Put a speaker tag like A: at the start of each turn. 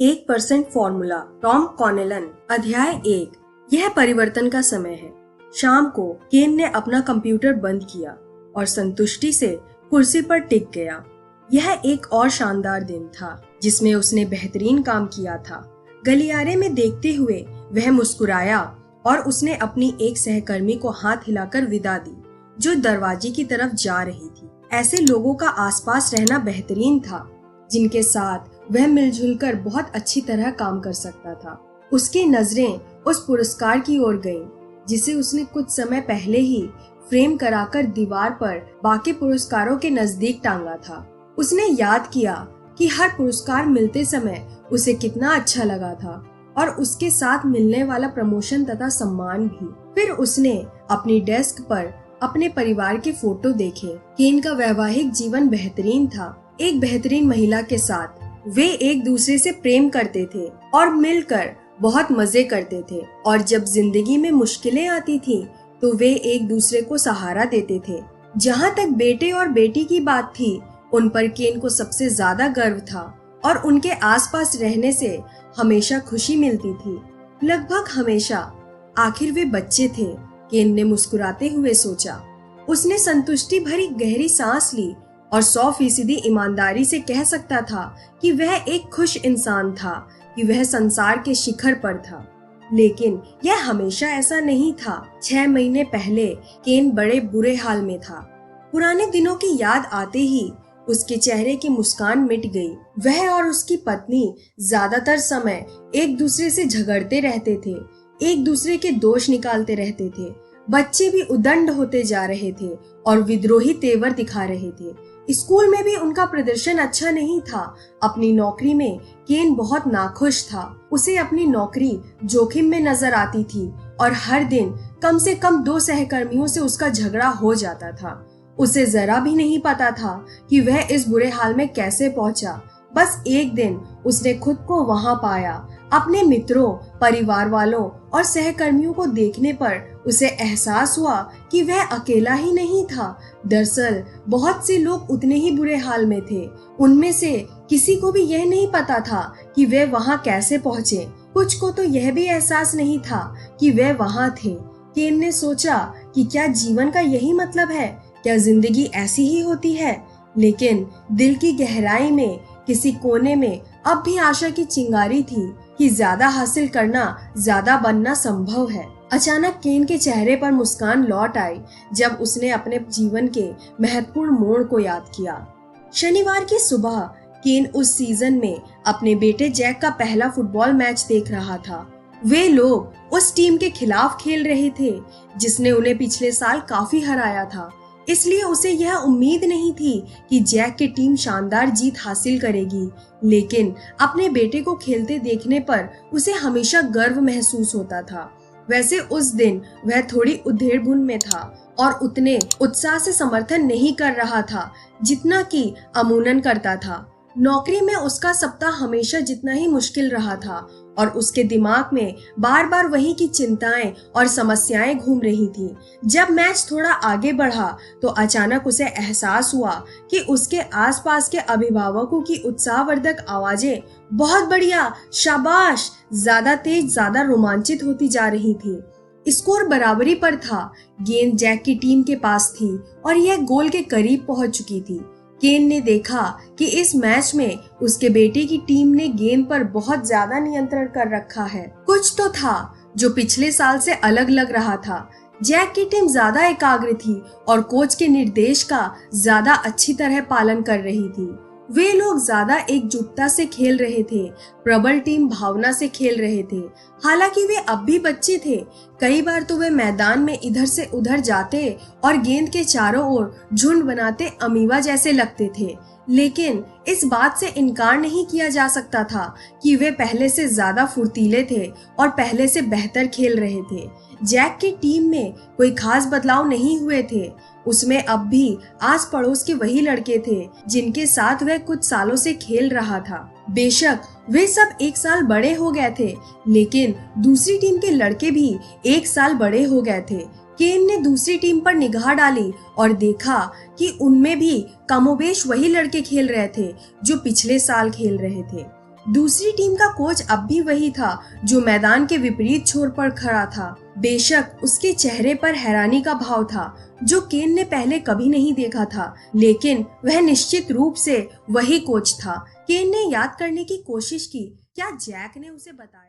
A: 1% formula, Tom कॉनेलन। अध्याय 1। यह परिवर्तन का समय है। शाम को केन ने अपना कंप्यूटर बंद किया और संतुष्टि से कुर्सी पर टिक गया। यह एक और शानदार दिन था जिसमें उसने बेहतरीन काम किया था। गलियारे में देखते हुए वह मुस्कुराया और उसने अपनी एक सहकर्मी को हाथ हिलाकर विदा दी जो दरवाजे की तरफ जा रही थी। ऐसे लोगों का आसपास रहना बेहतरीन था जिनके साथ वह मिलजुल कर बहुत अच्छी तरह काम कर सकता था। उसकी नजरें उस पुरस्कार की ओर गईं, जिसे उसने कुछ समय पहले ही फ्रेम कराकर दीवार पर बाकी पुरस्कारों के नजदीक टांगा था। उसने याद किया कि हर पुरस्कार मिलते समय उसे कितना अच्छा लगा था और उसके साथ मिलने वाला प्रमोशन तथा सम्मान भी। फिर उसने अपनी डेस्क पर अपने परिवार के फोटो देखे। केन का वैवाहिक जीवन बेहतरीन था। एक बेहतरीन महिला के साथ वे एक दूसरे से प्रेम करते थे और मिलकर बहुत मजे करते थे, और जब जिंदगी में मुश्किलें आती थी तो वे एक दूसरे को सहारा देते थे। जहाँ तक बेटे और बेटी की बात थी, उन पर केन को सबसे ज्यादा गर्व था और उनके आसपास रहने से हमेशा खुशी मिलती थी, लगभग हमेशा। आखिर वे बच्चे थे, केन ने मुस्कुराते हुए सोचा। उसने संतुष्टि भरी गहरी सांस ली और 100% ईमानदारी से कह सकता था कि वह एक खुश इंसान था, कि वह संसार के शिखर पर था। लेकिन यह हमेशा ऐसा नहीं था। 6 महीने पहले केन बड़े बुरे हाल में था। पुराने दिनों की याद आते ही उसके चेहरे की मुस्कान मिट गई। वह और उसकी पत्नी ज्यादातर समय एक दूसरे से झगड़ते रहते थे, एक दूसरे के दोष निकालते रहते थे। बच्चे भी उदंड होते जा रहे थे और विद्रोही तेवर दिखा रहे थे। स्कूल में भी उनका प्रदर्शन अच्छा नहीं था। अपनी नौकरी में केन बहुत नाखुश था। उसे अपनी नौकरी जोखिम में नजर आती थी और हर दिन कम से कम 2 सहकर्मियों से उसका झगड़ा हो जाता था। उसे जरा भी नहीं पता था कि वह इस बुरे हाल में कैसे पहुंचा। बस एक दिन उसने खुद को वहां पाया। अपने मित्रों, परिवार वालों और सहकर्मियों को देखने पर उसे एहसास हुआ कि वह अकेला ही नहीं था। दरअसल बहुत से लोग उतने ही बुरे हाल में थे। उनमें से किसी को भी यह नहीं पता था कि वे वहां कैसे पहुंचे। कुछ को तो यह भी एहसास नहीं था कि वे वहां थे। केन ने सोचा कि क्या जीवन का यही मतलब है? क्या जिंदगी ऐसी ही होती है? लेकिन दिल की गहराई में किसी कोने में अब भी आशा की चिंगारी थी कि ज्यादा हासिल करना, ज्यादा बनना संभव है। अचानक केन के चेहरे पर मुस्कान लौट आई जब उसने अपने जीवन के महत्वपूर्ण मोड़ को याद किया। शनिवार की सुबह केन उस सीजन में अपने बेटे जैक का पहला फुटबॉल मैच देख रहा था। वे लोग उस टीम के खिलाफ खेल रहे थे जिसने उन्हें पिछले साल काफी हराया था। इसलिए उसे यह उम्मीद नहीं थी कि जैक की टीम शानदार जीत हासिल करेगी, लेकिन अपने बेटे को खेलते देखने पर उसे हमेशा गर्व महसूस होता था। वैसे उस दिन वह थोड़ी उधेड़बुन में था और उतने उत्साह से समर्थन नहीं कर रहा था जितना कि अमूनन करता था। नौकरी में उसका सप्ताह हमेशा जितना ही मुश्किल रहा था और उसके दिमाग में बार बार वही की चिंताएं और समस्याएं घूम रही थी। जब मैच थोड़ा आगे बढ़ा तो अचानक उसे एहसास हुआ कि उसके आसपास के अभिभावकों की उत्साहवर्धक आवाजें बहुत बढ़िया, शाबाश, ज्यादा तेज, ज्यादा रोमांचित होती जा रही थी। स्कोर बराबरी पर था। गेंद जैक की टीम के पास थी और यह गोल के करीब पहुंच चुकी थी। केन ने देखा कि इस मैच में उसके बेटे की टीम ने गेंद पर बहुत ज्यादा नियंत्रण कर रखा है। कुछ तो था जो पिछले साल से अलग लग रहा था। जैक की टीम ज्यादा एकाग्र थी और कोच के निर्देश का ज्यादा अच्छी तरह पालन कर रही थी। वे लोग ज्यादा एकजुटता से खेल रहे थे, प्रबल टीम भावना से खेल रहे थे। हालांकि वे अब भी बच्चे थे। कई बार तो वे मैदान में इधर से उधर जाते और गेंद के चारों ओर झुंड बनाते अमीबा जैसे लगते थे, लेकिन इस बात से इनकार नहीं किया जा सकता था कि वे पहले से ज्यादा फुर्तीले थे और पहले से बेहतर खेल रहे थे। जैक की टीम में कोई खास बदलाव नहीं हुए थे। उसमें अब भी आस पड़ोस के वही लड़के थे जिनके साथ वह कुछ सालों से खेल रहा था। बेशक वे सब 1 साल बड़े हो गए थे, लेकिन दूसरी टीम के लड़के भी 1 साल बड़े हो गए थे। केन ने दूसरी टीम पर निगाह डाली और देखा कि उनमें भी कमोबेश वही लड़के खेल रहे थे जो पिछले साल खेल रहे थे। दूसरी टीम का कोच अब भी वही था जो मैदान के विपरीत छोर पर खड़ा था। बेशक उसके चेहरे पर हैरानी का भाव था जो केन ने पहले कभी नहीं देखा था, लेकिन वह निश्चित रूप से वही कोच था। केन ने याद करने की कोशिश की, क्या जैक ने उसे बताया